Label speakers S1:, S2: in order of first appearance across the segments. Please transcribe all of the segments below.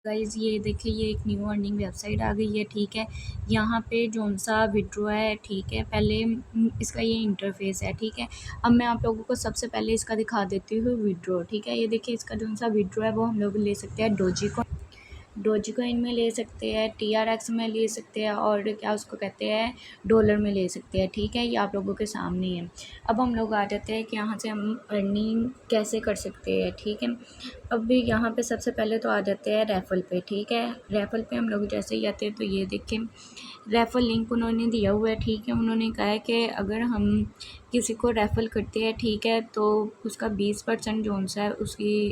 S1: Guys ये देखिए, ये एक न्यू अर्निंग वेबसाइट आ गई है। ठीक है, यहाँ पे जौन सा विड्रॉ है, ठीक है, पहले इसका ये इंटरफेस है। ठीक है, अब मैं आप लोगों को सबसे पहले इसका दिखा देती हूँ विड्रॉ। ठीक है, ये देखिए, इसका जौन सा विड्रॉ है वो हम लोग ले सकते हैं डोजी कॉइन में ले सकते हैं, TRX में ले सकते हैं, और क्या उसको कहते हैं, डॉलर में ले सकते हैं। ठीक है, ये आप लोगों के सामने है। अब हम लोग आ जाते हैं कि यहाँ से हम अर्निंग कैसे कर सकते हैं। ठीक है, अब भी यहाँ पे सबसे पहले तो आ जाते हैं रेफल पे। ठीक है, रेफल पे हम लोग जैसे ही आते हैं तो ये देखें, रेफर लिंक उन्होंने दिया हुआ है। ठीक है, उन्होंने कहा है कि अगर हम किसी को रेफर करते हैं, ठीक है, तो उसका 20% जोन सा है उसकी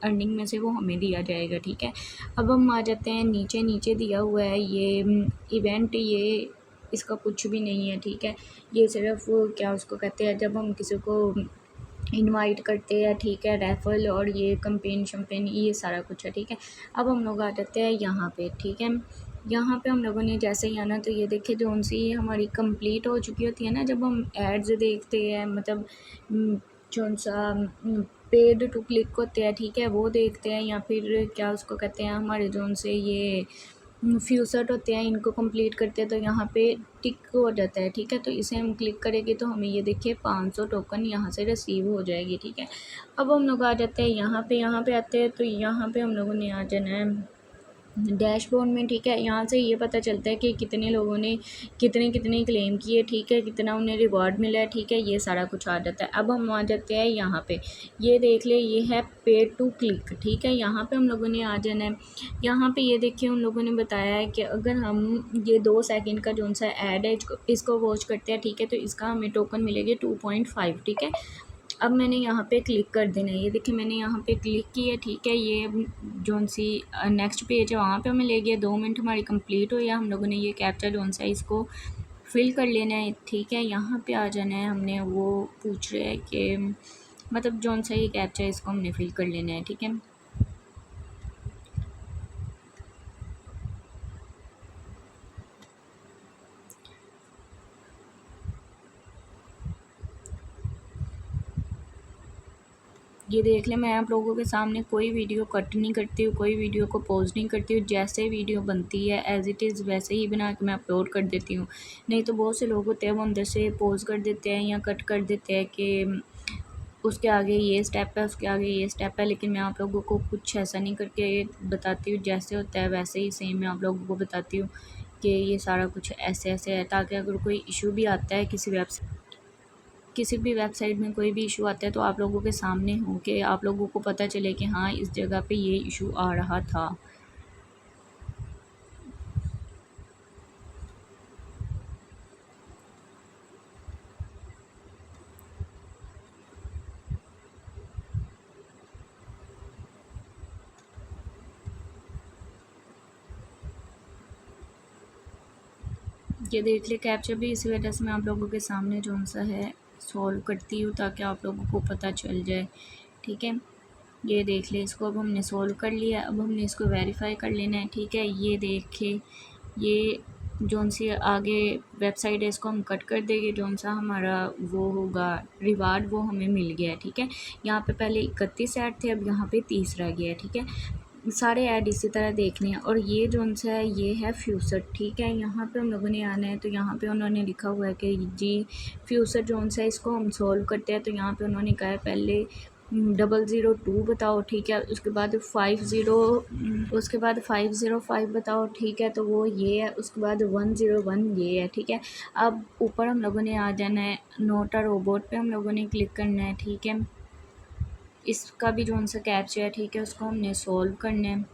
S1: अर्निंग में से वो हमें दिया जाएगा। ठीक है, अब हम आ जाते हैं नीचे। नीचे दिया हुआ है ये इवेंट, ये इसका कुछ भी नहीं है। ठीक है, ये सिर्फ क्या उसको कहते हैं, जब हम किसी को इनवाइट करते हैं, ठीक है, रेफरल और ये कंपेन शम्पेन ये सारा कुछ है। ठीक है, अब हम लोग आ जाते हैं यहाँ पे। ठीक है, यहाँ पे हम लोगों ने जैसे ही आना तो ये देखिए, जोन सी हमारी कंप्लीट हो चुकी होती है ना, जब हम एड्स देखते हैं, मतलब जोन सा पेड टू क्लिक होते हैं, ठीक है, वो देखते हैं, या फिर क्या उसको कहते हैं, हमारे जोन से ये फ्यूसर्ट होते हैं, इनको कंप्लीट करते हैं तो यहाँ पे टिक हो जाता है। ठीक है, तो इसे हम क्लिक करेंगे तो हमें ये देखिए 500 टोकन यहाँ से रिसीव हो जाएगी। ठीक है, अब हम लोग आ जाते हैं यहाँ पे आते हैं तो यहाँ पे हम लोगों ने आ जाना है डैशबोर्ड में। ठीक है, यहाँ से ये पता चलता है कि कितने लोगों ने कितने कितने क्लेम किए, ठीक है, कितना उन्हें रिवॉर्ड मिला है। ठीक है, ये सारा कुछ आ जाता है। अब हम आ जाते हैं यहाँ पे, ये देख ले, ये है पे टू क्लिक। ठीक है, यहाँ पे हम लोगों ने आ जाना है। यहाँ पे ये देखिए, उन लोगों ने बताया है कि अगर हम ये 2 सेकंड का जो सा ऐड है इसको वॉच करते हैं, ठीक है, तो इसका हमें टोकन मिलेगी 2.5। ठीक है, अब मैंने यहाँ पे क्लिक कर देना है। ये देखिए, मैंने यहाँ पे क्लिक किया। ठीक है, ये जोन सी नेक्स्ट पेज है, वहाँ पे हमें ले गया। 2 मिनट हमारी कंप्लीट हो गया। हम लोगों ने ये कैप्चा जोन सा इसको फिल कर लेना है। ठीक है, यहाँ पे आ जाना है। हमने वो पूछ रहे हैं कि मतलब जोन सा ये कैप्चा है इसको हमने फिल कर लेना है। ठीक है, ये देख लें, मैं आप लोगों के सामने कोई वीडियो कट नहीं करती हूँ, कोई वीडियो को पॉज नहीं करती हूँ। जैसे वीडियो बनती है एज़ इट इज़ वैसे ही बना के मैं अपलोड कर देती हूँ। नहीं तो बहुत से लोग होते हैं वो अंदर से पॉज कर देते हैं या कट कर देते हैं कि उसके आगे ये स्टेप है, उसके आगे ये स्टेप है। लेकिन मैं आप लोगों को कुछ ऐसा नहीं करके बताती हूँ, जैसे होता है वैसे ही सेम मैं आप लोगों को बताती हूँ कि ये सारा कुछ ऐसे ऐसे है, ताकि अगर कोई इशू भी आता है किसी भी वेबसाइट में कोई भी इशू आता है तो आप लोगों के सामने हो के आप लोगों को पता चले कि हाँ, इस जगह पे ये इशू आ रहा था। ये देख ले, कैप्चा भी इसी वजह से मैं आप लोगों के सामने जो सा है सॉल्व करती हूँ, ताकि आप लोगों को पता चल जाए। ठीक है, ये देख ले, इसको अब हमने सॉल्व कर लिया। अब हमने इसको वेरीफाई कर लेना है। ठीक है, ये देखिए, ये जौन सी आगे वेबसाइट है इसको हम कट कर देंगे। जौन सा हमारा वो होगा रिवार्ड वो हमें मिल गया है। ठीक है, यहाँ पे पहले 31 ऐड थे, अब यहाँ पे 30 रह गया है। ठीक है, सारे ऐड इसी तरह देखने हैं। और ये जौन सा है ये है फ्यूचर। ठीक है, यहाँ पे हम लोगों ने आना है तो यहाँ पे उन्होंने लिखा हुआ है कि जी फ्यूचर जौन सा है इसको हम सॉल्व करते हैं। तो यहाँ पे उन्होंने कहा है पहले 002 बताओ। ठीक है, उसके बाद 505 बताओ। ठीक है, तो वो ये है। उसके बाद 101 ये है। ठीक है, अब ऊपर हम लोगों ने आ जाना है, नोट अ रोबोट पे हम लोगों ने क्लिक करना है। ठीक है, इसका भी जो सा कैप्चा है, ठीक है, उसको हमने सॉल्व करना है।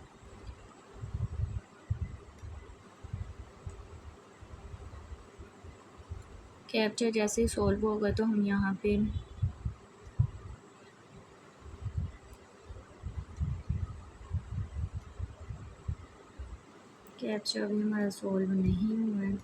S1: कैप्चा जैसे ही सॉल्व होगा तो हम यहाँ पे कैप्चा अभी हमारा सॉल्व नहीं हुआ है।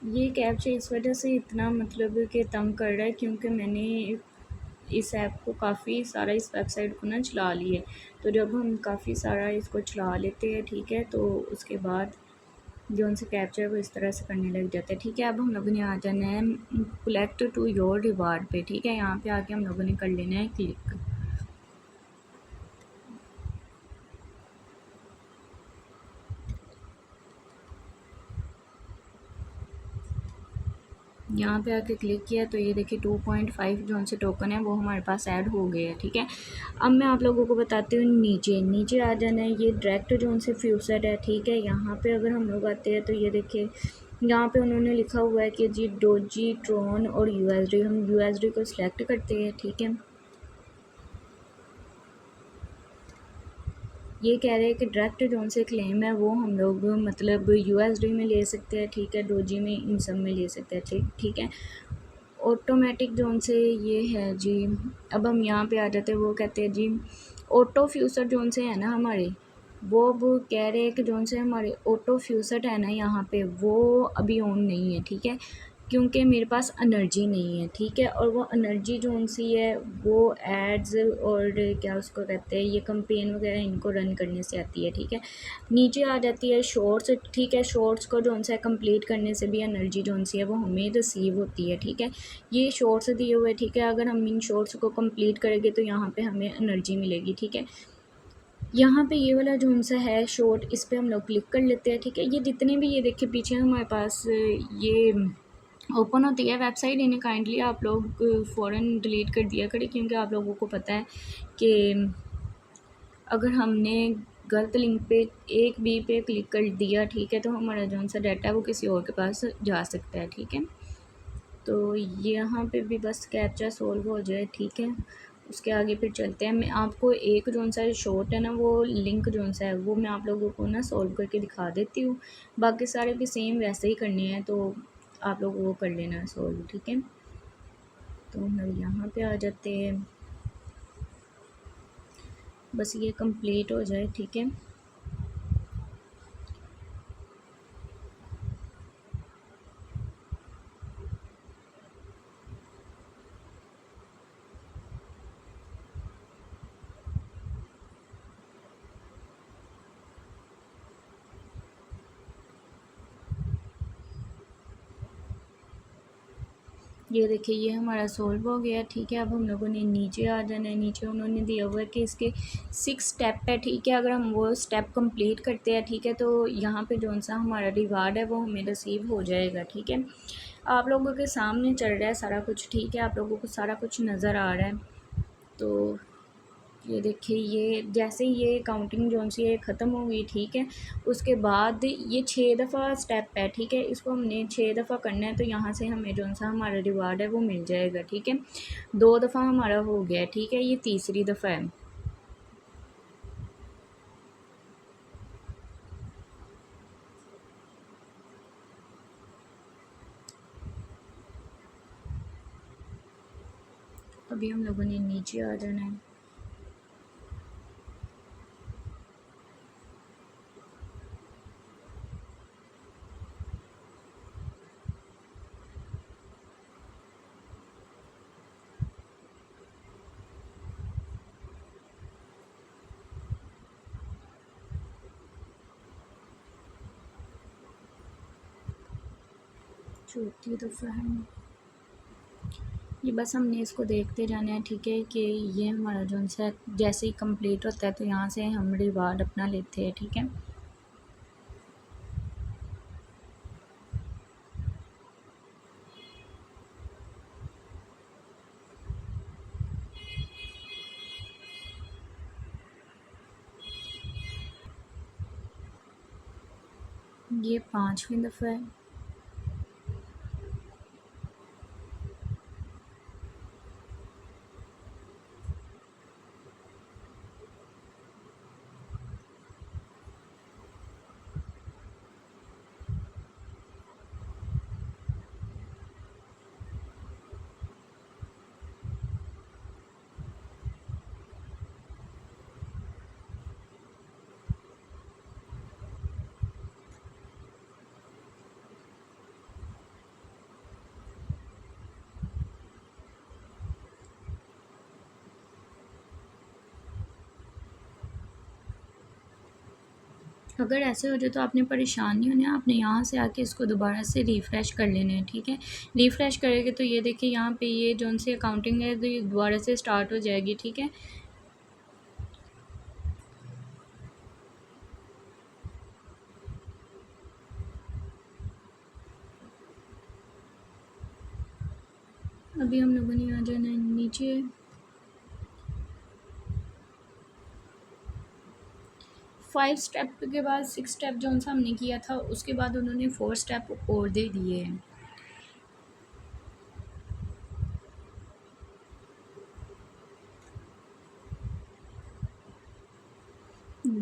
S1: ये कैप्चा इस वजह से इतना मतलब कि तंग कर रहा है क्योंकि मैंने इस ऐप को काफ़ी सारा, इस वेबसाइट को ना चला लिए। तो जब हम काफ़ी सारा इसको चला लेते हैं, ठीक है, तो उसके बाद जो उनसे कैप्चर वो इस तरह से करने लग जाते हैं। ठीक है, अब हम लोगों ने आ जाना है कलेक्ट टू योर रिवार्ड पे। ठीक है, यहाँ पे आके हम लोगों ने कर लेना है क्लिक। यहाँ पे आके क्लिक किया तो ये देखिए 2.5 जो उनसे टोकन है वो हमारे पास ऐड हो गए हैं। ठीक है, अब मैं आप लोगों को बताती हूँ नीचे नीचे आ जाना है। ये डायरेक्ट जो उनसे फ्यूचर है। ठीक है, यहाँ पे अगर हम लोग आते हैं तो ये देखिए यहाँ पे उन्होंने लिखा हुआ है कि जी डोजी, ट्रोन और यूएसडी। हम यूएसडी को सिलेक्ट करते हैं। ठीक है, ये कह रहे हैं कि डायरेक्ट जो उनसे क्लेम है वो हम लोग मतलब यूएसडी में ले सकते हैं। ठीक है, डोजी में, इन सब में ले सकते हैं। ठीक है, ऑटोमेटिक जो उनसे ये है जी। अब हम यहाँ पे आ जाते हैं, वो कहते हैं जी ऑटो फ्यूचर जो उनसे है ना हमारे, वो कह रहे हैं कि जो उनसे हमारे ऑटो फ्यूचर है ना यहाँ पे, वो अभी ऑन नहीं है। ठीक है, क्योंकि मेरे पास एनर्जी नहीं है। ठीक है, और वो एनर्जी जो उनसी है वो एड्स और क्या उसको कहते हैं, ये कंपेन वगैरह इनको रन करने से आती है। ठीक है, नीचे आ जाती है शॉर्ट्स। ठीक है, शॉर्ट्स को जो उनसे कंप्लीट करने से भी एनर्जी जो उनसी है वो हमें रिसीव होती है। ठीक है, ये शॉर्ट्स दिए हुए। ठीक है, अगर हम इन शॉर्ट्स को कंप्लीट करेंगे तो यहाँ पे हमें एनर्जी मिलेगी। ठीक है, यहाँ पे ये वाला जो उनसा है शॉर्ट, इस पर हम लोग क्लिक कर लेते हैं। ठीक है, ये जितने भी ये देखिए पीछे हमारे पास ये ओपन होती है वेबसाइट, इन्हें काइंडली आप लोग फ़ौरन डिलीट कर दिया करें, क्योंकि आप लोगों को पता है कि अगर हमने गलत लिंक पे एक बी पे क्लिक कर दिया, ठीक है, तो हमारा जौन सा डाटा है वो किसी और के पास जा सकता है। ठीक है, तो यहाँ पे भी बस कैप्चा सोल्व हो जाए। ठीक है, उसके आगे फिर चलते हैं। मैं आपको एक जौन सा शॉर्ट है ना, वो लिंक जौन सा है वो मैं आप लोगों को ना सॉल्व करके दिखा देती हूँ। बाकी सारे भी सेम वैसे ही करने हैं, तो आप लोग वो कर लेना सॉल्व। ठीक है, तो हम यहाँ पे आ जाते हैं, बस ये कंप्लीट हो जाए। ठीक है, ये देखिए ये हमारा सॉल्व हो गया। ठीक है, अब हम लोगों ने नीचे आ जाना है। नीचे उन्होंने दिया हुआ है कि इसके 6 स्टेप है। ठीक है, अगर हम वो स्टेप कंप्लीट करते हैं, ठीक है, तो यहाँ पे जौन सा हमारा रिवार्ड है वो हमें रिसीव हो जाएगा। ठीक है, आप लोगों के सामने चल रहा है सारा कुछ। ठीक है, आप लोगों को सारा कुछ नज़र आ रहा है। तो ये देखिए ये जैसे ये काउंटिंग जोन सी है ख़त्म हो गई। ठीक है, उसके बाद ये 6 दफ़ा स्टेप है। ठीक है, इसको हमने 6 दफ़ा करना है, तो यहाँ से हमें जोन सा हमारा रिवार्ड है वो मिल जाएगा। ठीक है, 2 दफ़ा हमारा हो गया। ठीक है, ये तीसरी दफ़ा है। अभी हम लोगों ने नीचे आ जाना है। चौथी दफ़ा है ये, बस हमने इसको देखते जाना है। ठीक है, कि ये हमारा जो सा जैसे ही कंप्लीट होता है तो यहाँ से हम रिवार्ड अपना लेते हैं। ठीक है, ये 5वीं दफ़ा है। अगर ऐसे हो जाए तो आपने परेशान नहीं होना है, आपने यहाँ से आके इसको दोबारा से रिफ़्रेश कर लेना है, ठीक है। रिफ़्रेश करेंगे तो ये देखिए यहाँ पे ये जौन सी अकाउंटिंग है तो ये दोबारा से स्टार्ट हो जाएगी, ठीक है। अभी हम लोगों ने आ जाना है नीचे। 5 स्टेप के बाद 6 स्टेप जौन सा हमने किया था उसके बाद उन्होंने 4 स्टेप और दे दिए हैं।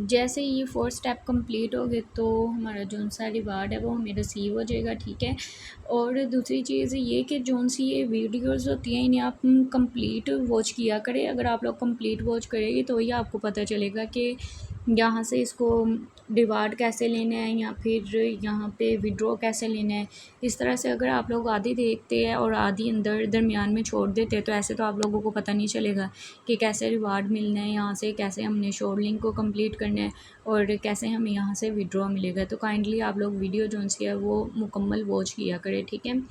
S1: जैसे ये 4 स्टेप कंप्लीट हो गए तो हमारा जौन सा रिवार्ड है वो हमें रिसीव हो जाएगा, ठीक है। और दूसरी चीज़ ये कि जौन सी ये वीडियोस होती हैं इन्हें आप कंप्लीट वॉच किया करें। अगर आप लोग कंप्लीट वॉच करेंगे तो ही आपको पता चलेगा कि यहाँ से इसको रिवार्ड कैसे लेना है या फिर यहाँ पे विड्रॉ कैसे लेना है। इस तरह से अगर आप लोग आधी देखते हैं और आधी अंदर दरमियान में छोड़ देते हैं तो ऐसे तो आप लोगों को पता नहीं चलेगा कि कैसे रिवार्ड मिलना है, यहाँ से कैसे हमने शॉर्ट लिंक को कंप्लीट करना है और कैसे हमें यहाँ से विड्रॉ मिलेगा। तो काइंडली आप लोग वीडियो जो सी है वो मुकम्मल वॉच किया करें, ठीक है।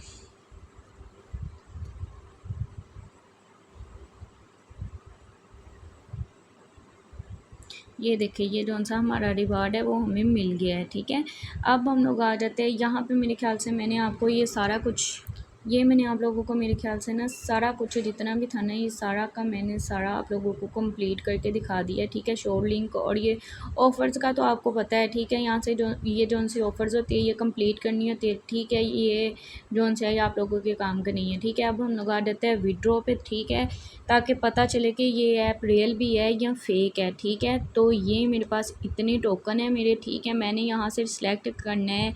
S1: ये देखिए ये जौन सा हमारा रिवार्ड है वो हमें मिल गया है, ठीक है। अब हम लोग आ जाते हैं यहाँ पे। मेरे ख्याल से मैंने आपको ये सारा कुछ, ये मैंने आप लोगों को मेरे ख्याल से ना सारा कुछ जितना भी था ना ये सारा का मैंने सारा आप लोगों को कंप्लीट करके दिखा दिया, ठीक है। शॉर्ट लिंक और ये ऑफ़र्स का तो आपको पता है, ठीक है। यहाँ से जो ये जौन सी ऑफ़र्स होती है ये कंप्लीट करनी होती है, ठीक है। ये जौन सा है ये आप लोगों के काम का नहीं है, ठीक है। अब हम लोग आ जाते हैं विड्रॉ पे, ठीक है, ताकि पता चले कि ये ऐप रियल भी है या फेक है, ठीक है। तो ये मेरे पास इतने टोकन है मेरे, ठीक है। मैंने यहाँ से सिलेक्ट करना है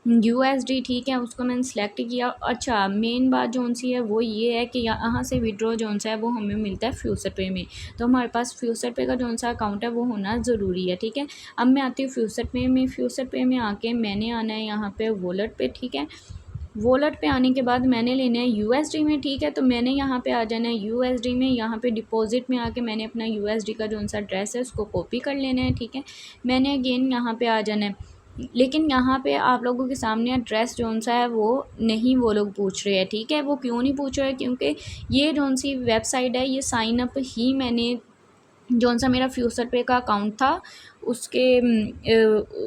S1: USD, ठीक है, उसको मैंने सेलेक्ट किया। अच्छा मेन बात जौन सी है वो ये है कि यहाँ से विड्रॉ जौन सा है वो हमें मिलता है फ्यूचर पे में। तो हमारे पास फ्यूचर पे का जौन सा अकाउंट है वो होना ज़रूरी है, ठीक है। अब मैं आती हूँ फ्यूचर पे में। फ्यूचर पे में आके मैंने आना है यहाँ पे वॉलेट पे, ठीक है। वॉलेट पे आने के बाद मैंने लेना है USD में, ठीक है। तो मैंने यहाँ पे आ जाना है USD में। यहाँ पे डिपॉजिट में आके मैंने अपना USD का जौन सा एड्रेस है उसको कॉपी कर लेना है, ठीक है। मैंने अगेन यहाँ पे आ जाना है। लेकिन यहाँ पे आप लोगों के सामने एड्रेस जौन सा है वो नहीं वो लोग पूछ रहे हैं, ठीक है। वो क्यों नहीं पूछ रहे हैं? क्योंकि ये जौन सी वेबसाइट है ये साइन अप ही मैंने जौन सा मेरा फ्यूचर पे का अकाउंट था उसके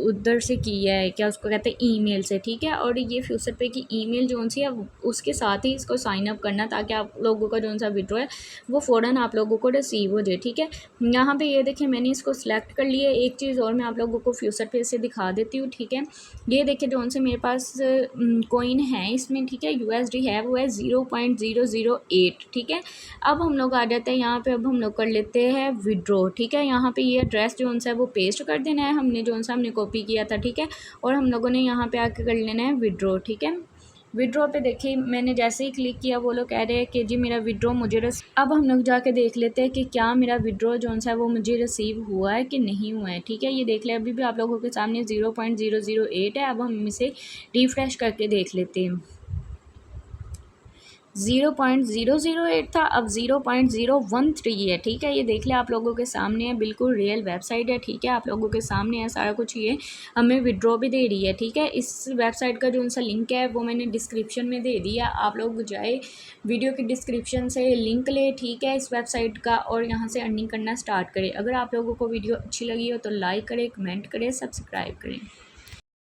S1: उधर से किया है, क्या उसको कहते हैं, ईमेल से, ठीक है। और ये फ्यूचर पे की ईमेल जौन सी है उसके साथ ही इसको साइन अप करना ताकि आप लोगों का जौन सा विड्रॉ है वो फ़ौरन आप लोगों को रिसीव हो जाए, ठीक है। यहाँ पे ये देखिए मैंने इसको सिलेक्ट कर लिया। एक चीज़ और मैं आप लोगों को फ्यूचर पे से दिखा देती हूँ, ठीक है। ये देखिए जौन से मेरे पास कॉइन है इसमें, ठीक है, USD है वो है 0.008, ठीक है। अब हम लोग आ जाते हैं यहाँ पे। अब हम लोग कर लेते हैं विड्रॉ, ठीक है। यहाँ पे ये एड्रेस जौन सा है वो पेस्ट कर देना है हमने जौन सा हमने कॉपी किया था, ठीक है। और हम लोगों ने यहाँ पे आके कर लेना है विड्रॉ, ठीक है। विड्रॉ पे देखिए मैंने जैसे ही क्लिक किया वो लोग कह रहे हैं कि जी मेरा विड्रॉ मुझे अब हम लोग जाके देख लेते हैं कि क्या मेरा विड्रॉ जौन सा है वो मुझे रिसीव हुआ है कि नहीं हुआ है, ठीक है। ये देख ले अभी भी आप लोगों के सामने 0.008 है। अब हम इसे रिफ़्रेश करके देख लेते हैं। 0.008 था, अब 0.013 है, ठीक है। ये देख ले आप लोगों के सामने है, बिल्कुल रियल वेबसाइट है, ठीक है। आप लोगों के सामने है सारा कुछ। ये हमें विड्रॉ भी दे रही है, ठीक है। इस वेबसाइट का जो सा लिंक है वो मैंने डिस्क्रिप्शन में दे दिया। आप लोग जाए वीडियो की डिस्क्रिप्शन से लिंक ले, ठीक है, इस वेबसाइट का, और यहाँ से अर्निंग करना स्टार्ट करें। अगर आप लोगों को वीडियो अच्छी लगी हो तो लाइक करें, कमेंट करें, सब्सक्राइब करें।